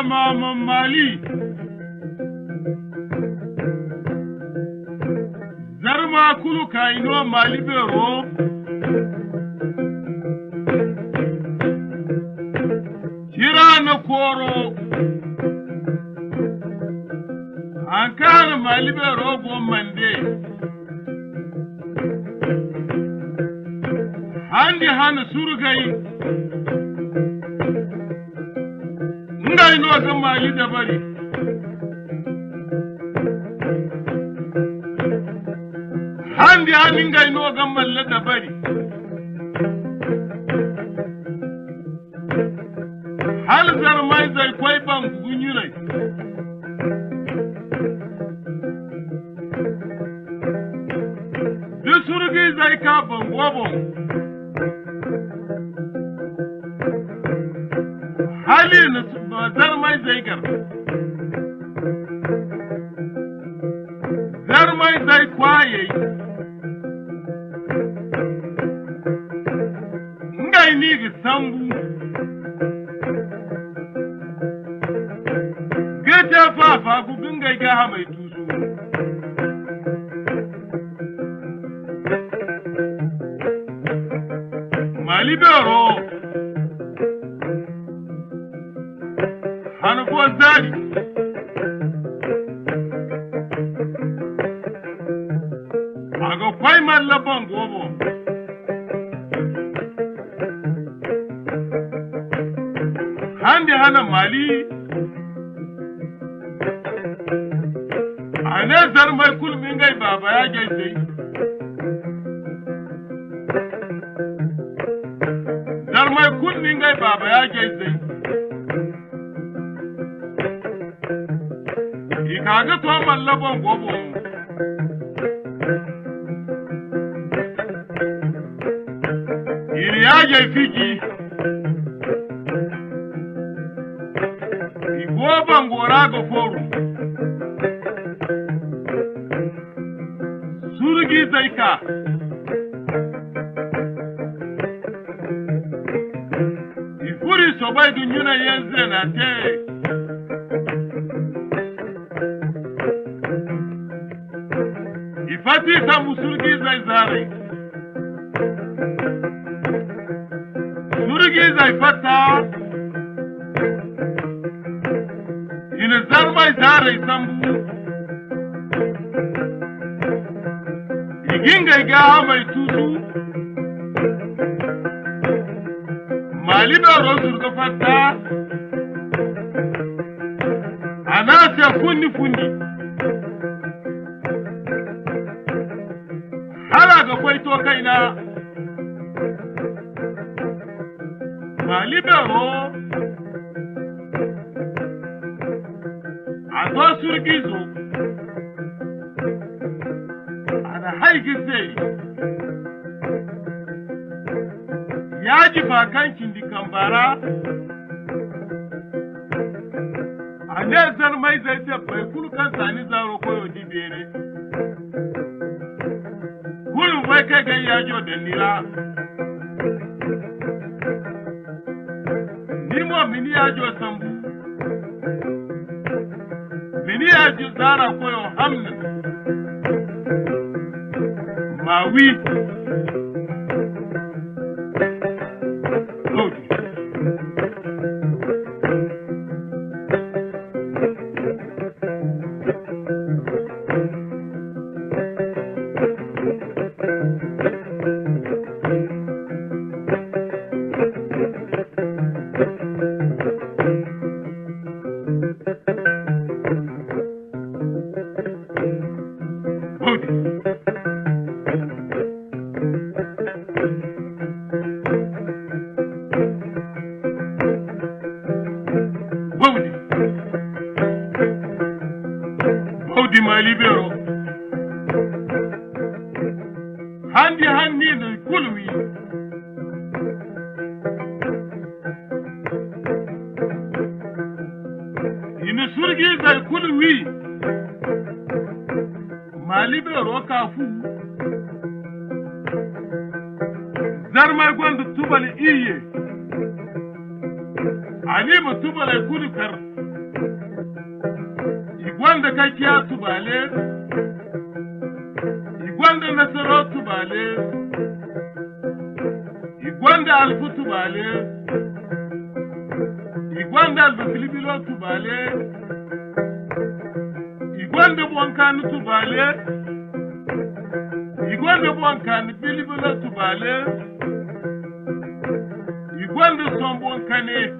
Mama Mali. Zarma kulu kaino Mali bero. Kira na koro. Ankara Mali bero gomande. Handi hana surgai. Ngai no ga Mali da bari. Handi hani ngai no ga Mali da bari. Hal zarmai zai kwai ban gunyurai. Duk surgi zai ka ban gobon. Hali na zarmai zai gar. Zarmai zai kwaye. Ngai ni ga sambu. Gata fafa ku bingai ga mai tusu. Mali bero. Hanko zari. Aga kwai mallaban gobo. Handi hana Mali. Ane zarmai kulmin gai baba ya gaisai. Zarmai kulmin gai baba ya gaisai. Ikaga to mallabon gobo. Iri ya gaifiki. Igoban gora ga foru. Surgi zai ka. Ifuri sobai dunyuna yanzu na te. Ifati samu surgi zai zare. Surgi zai fata. Ina zarmai zare sambu. Iginga ga mai tutu. Mali da rozur ga fata. Anasa funni. Hala ga kwaito kaina. Mali da ro. Azo surgizo. Haigise ya ji bakankin di kambara a ne zarmai zai ce bai kulkan sani zaro koyo di bere kulun bai kai gan yajo da nira nimo mini yajo sambu mini yajo zara koyo hamna Maui. Baudi Mali bero. Handi na kulwi. Ina surgi zai kulwi. Mali bero kafu. Zarmai gwanda tubali iye. Ali mu tubali kulkar. igwanda kakiya tubale igwanda nasaro tubale igwanda alfu tubale igwanda alfilibilo tubale igwanda bwankanu tubale igwanda bwankanu bilibilo tubale igwanda sombwankane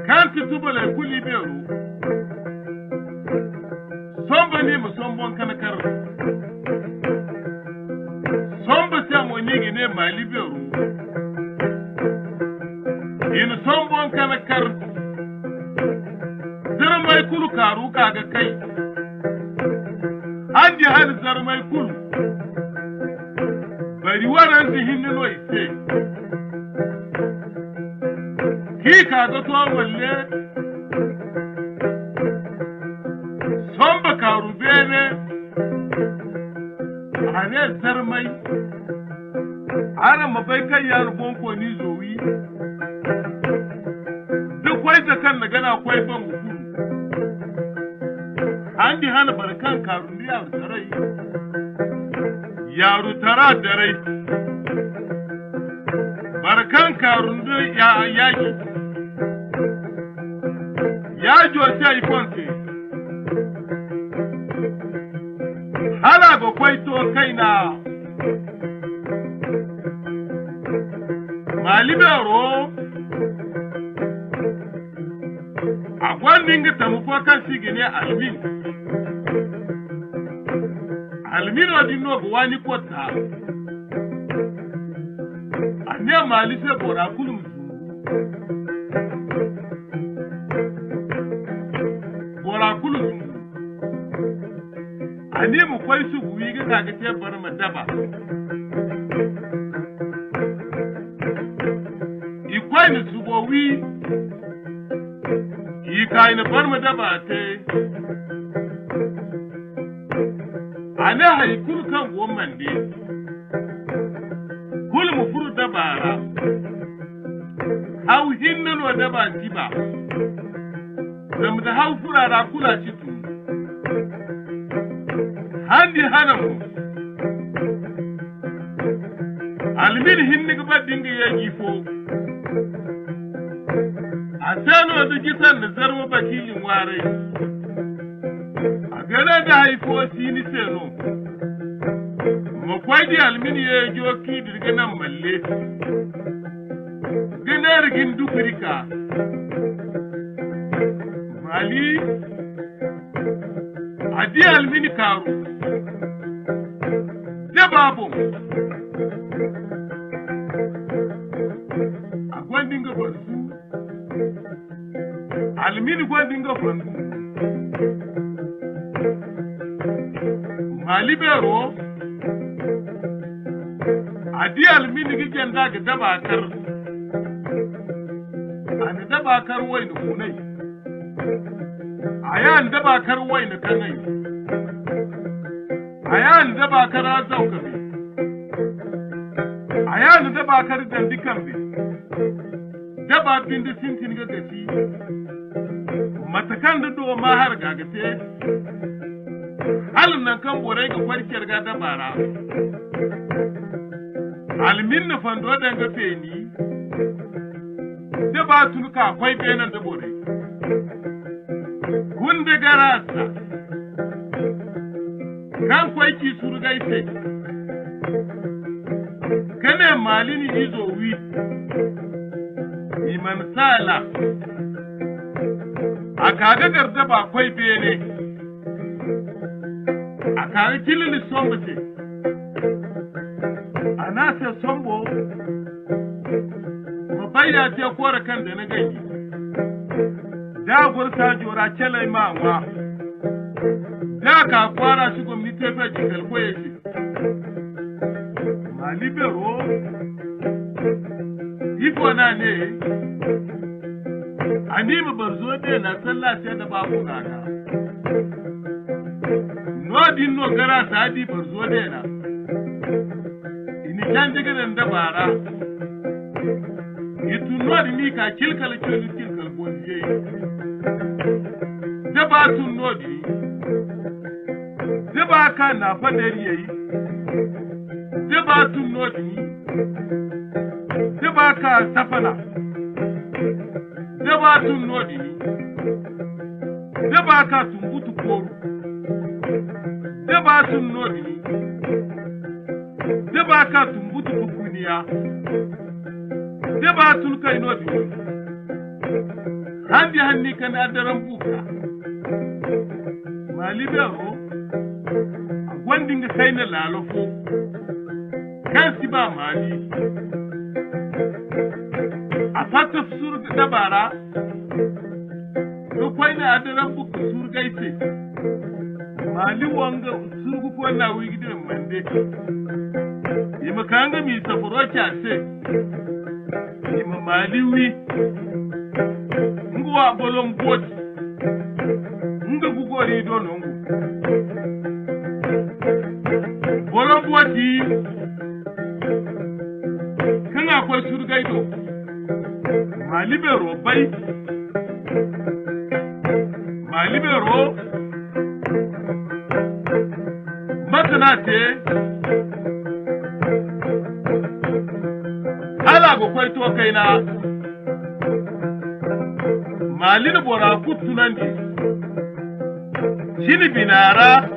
kanti tubale kuliberu somba ni musombwankane kar somba samo nyigi ne maliberu in sombwankane kar zarmai kulu karu kaga kai an ji hal zarmai kulu bari waran zihin no ise ki kaga to walle somba karu bene ane zarmai ara mabai kai yar bonko ni zowi duk wai zakan na gana kwai ban hukuru an ji hana barkan karundi yaro tarai yaro tara darai barkan karundi ya yaki ya jose ifonse hala ba kwaito kaina malibero agwandin ga tamuko kan sigine almin odino go wani kota anya malise bora kulum ani mu kwai su buyi ga kaga te bar madaba ikwai ni su bowi kai na bar madaba te ana haikul kan gomman de kul mu furu dabara hau hinnan wa daba tiba dam da hau furara kula citu handi hanamu almin hinni ga dinga ya gifo asano da kisan da zarwa bakilin ware a gane da haifo sini seno makwai di almin ya joki dirga nan malle gane rigin dukurika mali adi almin karu da babu a gwandin gabar su almini gwandin gafan malibero adi almini gigen daga dabakar ani dabakar wai da kunai ayan dabakar wai da kanai ayan dabakar azauka bi ayan dabakar dandikan bi daba bindi sintin ga gaci matakan da do ma har gagate halin nan kan bore ga kwarkiyar ga dabara almin na fando da ga feni da ba tunka akwai benan da bore kun da garasa kan kwai ki surgai sai kane malini izo wi iman sala a kaga garda ba kwai bene a kaga kilili sombo ce a nasa sombo mabayya ce kora kan da na gani da gursa jora celai ma'amwa da ka kwara shi gwamnati ta jigal koye shi malibero iko na ne anima barzo de na sallah sai da babu naka no din no gara sadi barzo de na ini kan diga da bara itu no di ni ka kilkal bonje da ba tun nodi da ba ka na fadari yayi da ba tun nodi da ba ka safana da ba tun nodi da ba ka tumbutu koru da ba tun nodi da ba ka tumbutu kukuniya da ba tun kai nodi handi hanni kan adaran buka malibero wandinga kai na lalofo kan si ba mali a fata sur dabara ko kwai na adaran buka sur gaite mali wanga surgu ko na wigidiran mande yima kanga mi safuro kyase yima mali wi ngwa bolon boti nga gugori do nongu bolon boti kana ko surgai do malibero bai malibero matana te ala go kwai to kaina malin bora kutunandi shini binara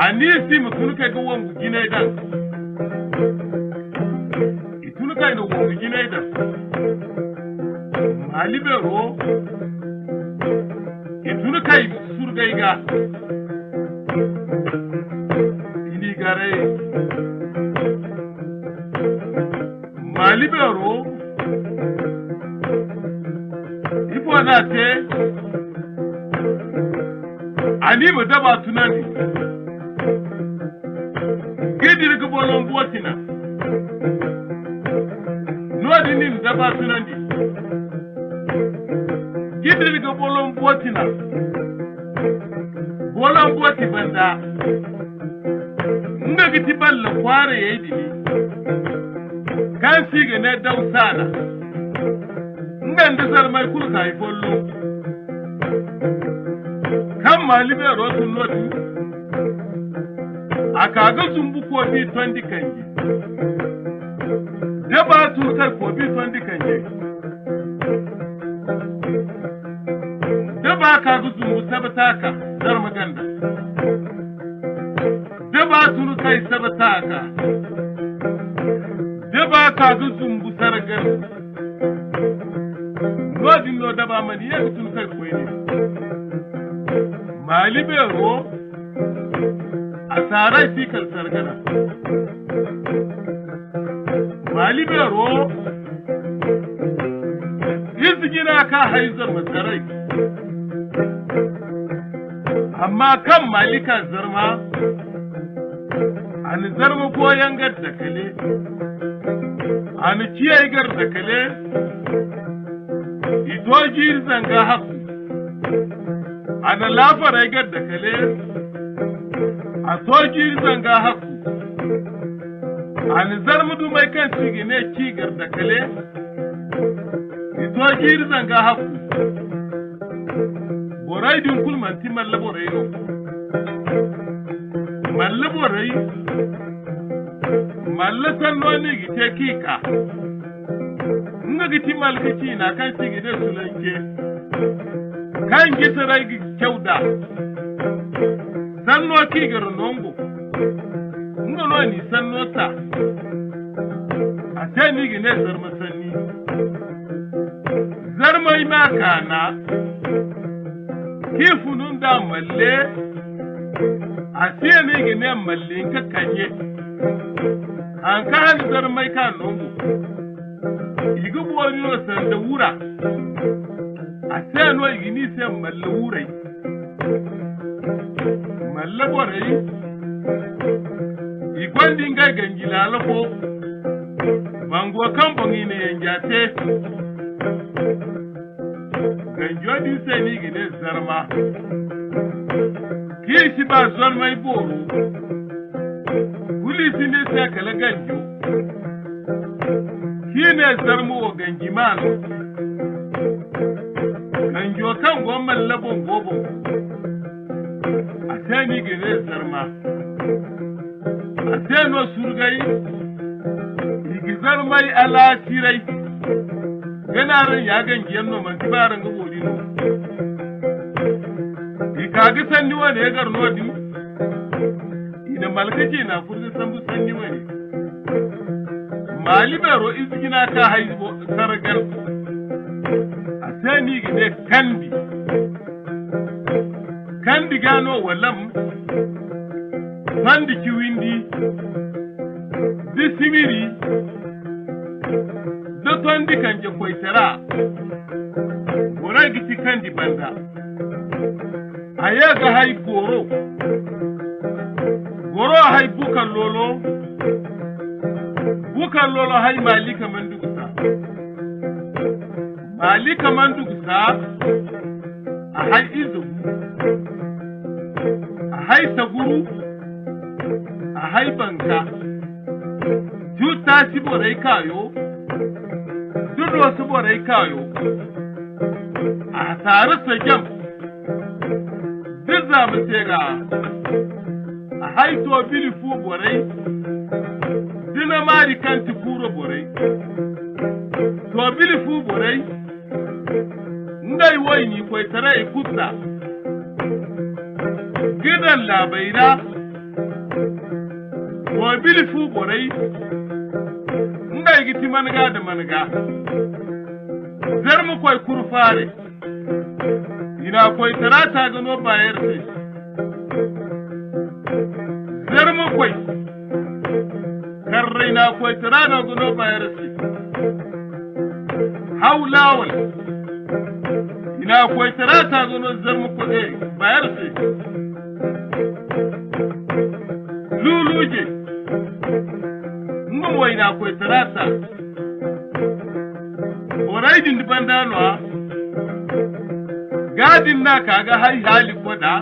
anisi mutunuka ga wangu ginaidan itunuka ino wangu ginaidan malibero itunuka surgaiga ini gare malibero na te ani mu daba tunani gidir ga bolon botina no dinin daba tunani gidir ga bolon botina bolon boti banda nga giti balla kware yayi dini kan sige ne dausana da zarmai kulka yi follo kan malibe rotun loti a kaga sun bu kofi 20 kanje da ba tukar kofi 20 kanje da ba kaga sun bu sabataka zarma ganda da ba tunu kai sabataka da ba kaga sun bu sargar Lodin no daba mani ya tun kai koyi malibero asara fikal sargana malibero izgina ka haizar masarai amma kan malika zarma an zarma koyan gar da kale an ciyayi gar da kale itojir zanga haku ana lafara gar da kale a tojir zanga haku an zarmudu mai kan sigine cigar da kale itojir zanga haku borai din kulmanti mallaborai no mallaborai mallatan noni gite kika nga giti malkici na kan sigide sulanke kan gitarai kyauda sanno kigar nongo nga no ni sanno ta a sai ni gine zarma sanni zarmai makana kifunun da malle a sai ni gine malle ka kanye an ka hal zarmai kan nongo igu bori no san da wura a sai no igini sai malle wurai malle borai igwandi ngai gangila lafo bango kan bangi ne yanjate ganjo di sai ni gine zarma kishi ba zon mai boro kulisi ne sai kala ganjo shine zarmo ganjimano banjo kan gomman labon gobo a tani gine zarma a tano surgai igizar mai ala tirai ganarin ya gangiyan no man tibaran ga bodino ikaga sanni wani ya garno di ina malkace na kurzi sambu sanni wani mali bero izgina ka haibo sargal a sani gine kandi gano walam sandi kiwindi disimiri da tondi kanje koitara gora giti kandi banda ayaga hay goro hay bukan lolo hay malika mandugusa a hay izu a hay saguru a hay banka juta si borai kayo dudu wasu borai kayo a tare sagem duk za mu tega a haito bilifu borai dina mari kan tikuro borai to bilifu borai ndai wayni koy tare ikutta gidan labaira to bilifu borai ndai giti manga da manga zarmu koy kurfare ina koy tarata gano bayar sai zarmu koy karraina koy tarana gano bayar sai haulawal ina koy tarata gano zarmu koy bayar sai luluje mun wayna koy tarata oraidin bandano gadin na kaga hai hali koda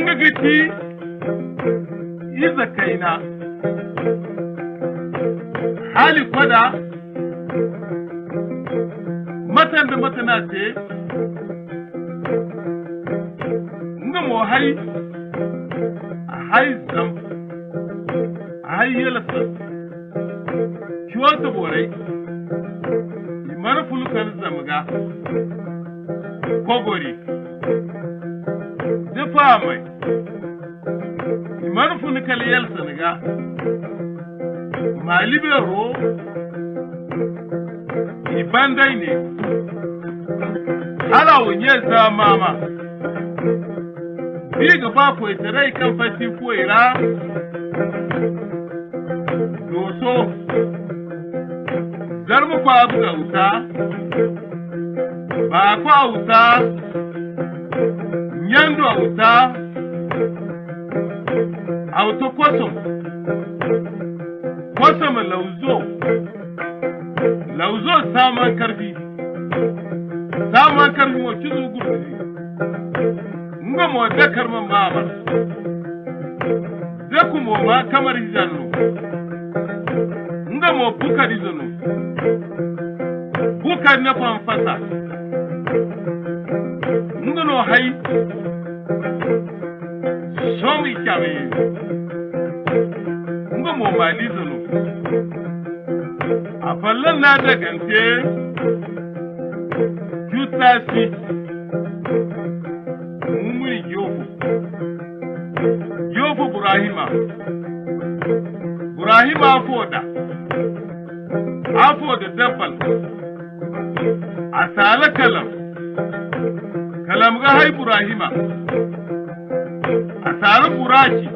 ngagiti iza kaina hali koda matan da matana ce ngamo hai zam hai yelasa kiwata borai imar fulukar zamga kogori dafa mai imar fulukar yelsa naga malibero ibandai ne halawun yelsa mama biga ba ko itarai kan fati ko ira doso zarmu kwa buga wuta ba kwa wuta nyando wuta auto kosom lauzo saman karfi mo kizu gurbi nga mo dakar man baba zaku mo ma kamar janno nga mo bukari zano bukari na fanfasa nga no hai somi kyawe nga mo mali zano a fallan na da gante jutasi mumuri yofu burahima afoda dabbal asala kalam ga hay burahima asara burachi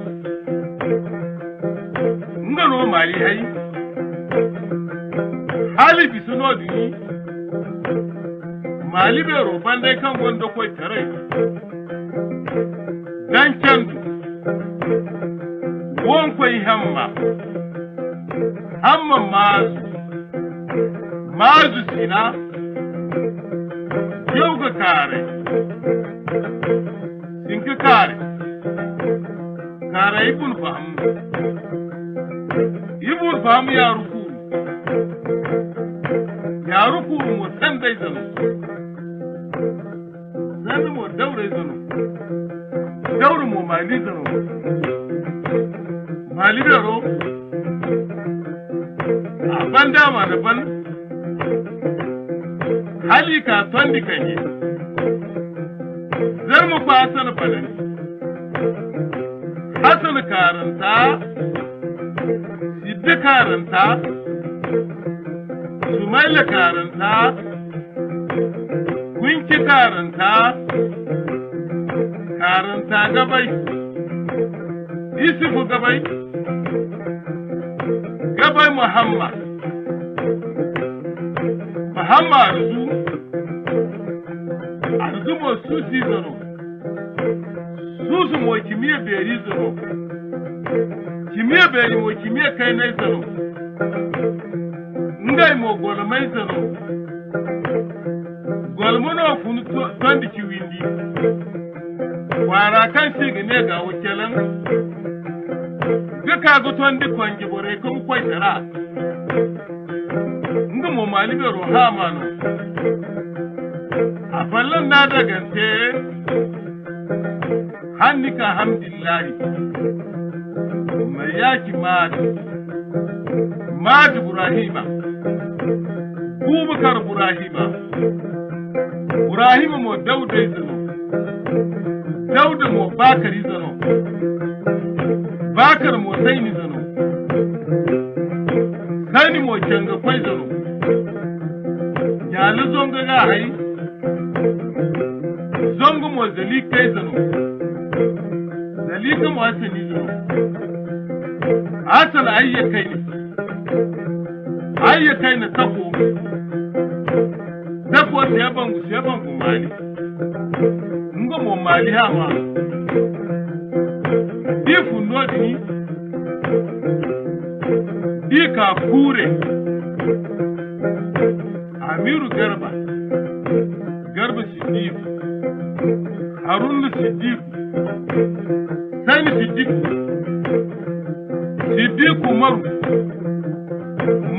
ngano mali hay hali bisuno dini mali be roban dai kan gondo koy tare dan candu won koy hamma mazu sina yoga kare sinka kare ibn faham ya ruku mo san dai zano san mo daure zano daure mo mali zano mali bero a banda ma da ban hali ka tondi kanye zar mu fa san balani hasan karanta siddi karanta sumaila karanta kunki karanta gabai isufu gabai muhammad arzu mo susi zano susu mo kimiyya beri zano kimiyya beri mo kimiyya kai nai zano ngai mo golmai zano golmono funu tondi kiwindi wara kan sigi ne ga wukelan duka go tondi kwangi bore kun kwai tara nga mo malibe rohamano a fallan na dagante hannika hamdillahi mai yaki mad burahima bubakar burahima mo dauda zano dauda mo bakari zano bakar mo saini zano sani mo janga kwai zano yalu zonga ga hai zongo mo zali kai zano zali ka mo asani zano asal ayyakai ne tako sai bangu mali ngo mo mali hawa difu nodi dika kure amiru garba siddiq harun siddiq sani siddiq umaru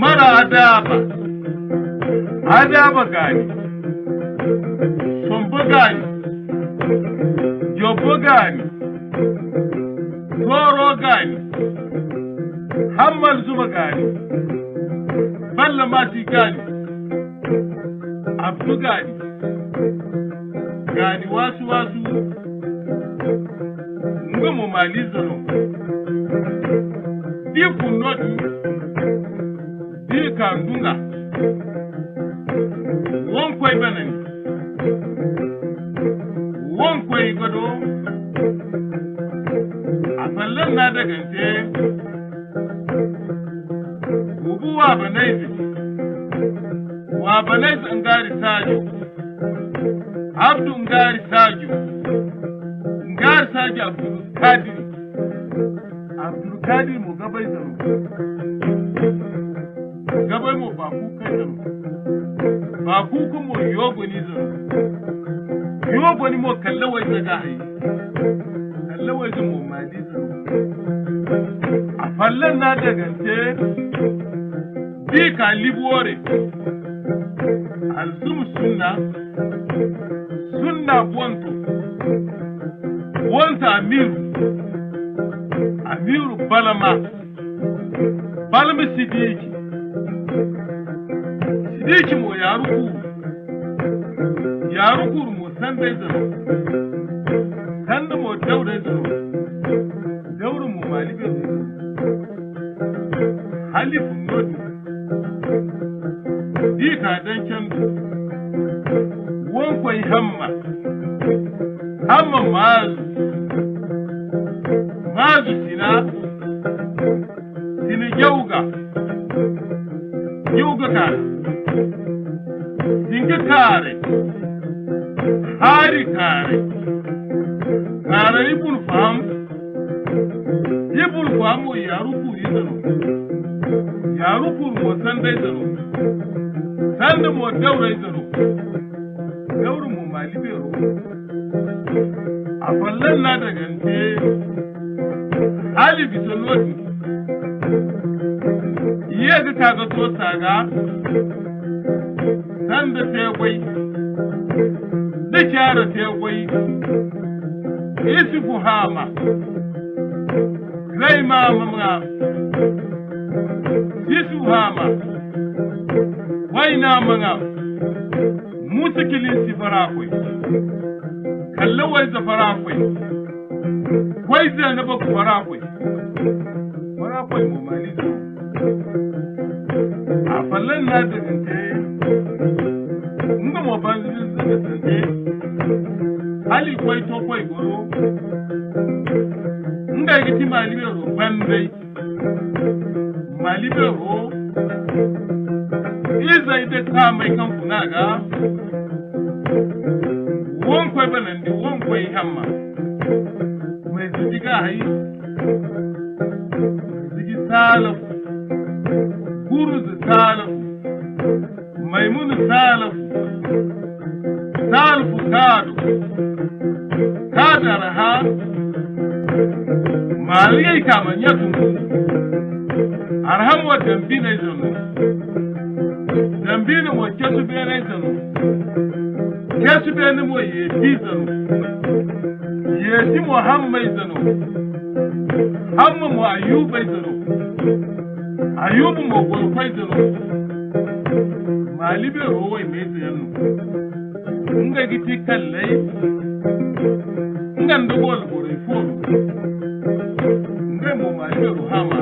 mara adaba gani sombo gani yobo gani toro gani hammal zuba gani balla mati gani abdu gani wasu nga mo malizano di kunodu di kandunga won koy benani won koy godo afallan na daga te ubuwa banaizi ngari sajo abdu ngari sajo abdul kadir mo gabai zaro gabai mo baku kai zaro baku ko mo yogo ni mo kallawai daga hai kallawai mo mali zaro a fallan na daga te bi ka libore alzum sunna wanta amiru balama sidiki mo yaruku mo sandai zaro sanda mo dauda zaro dauru mo malibe zaro halifu nodi dika dan kyandu wonkwai hamma mazu sina yauga kare dinga kare hari kare ibul fam mo yaruku mo sandai zaro sanda mo daurai zaro dauru mo malibero a fallan na daga te hali bisaloti iya ga kaga to saga sanda tegwai da kyara tegwai isufu hama rai mamma isu hama waina manga musikilin si farakwai kallawai za farakwai wai zai na baku farakwai mu malizo a fallan na da zinte nga mo banzin da zinte hali kwai to kwai goro nga giti malibero bandai malibero iza ide ta mai kan kunaga won kwai banandi won kwai hamma mai ziga hai zigi salaf guruz salaf maimun salaf salfu kadu kadaraha maliyai kamanya kungu arham wa dambina izonu dambina mo kesu bena izonu kesu bena mo yeti izonu yeti muhammad izonu hamma mo ayuba izonu ayubu mo golko izonu malibe rowai mezi yanu nga giti kallai nga ndogol bore fonu nga mo malibe rohama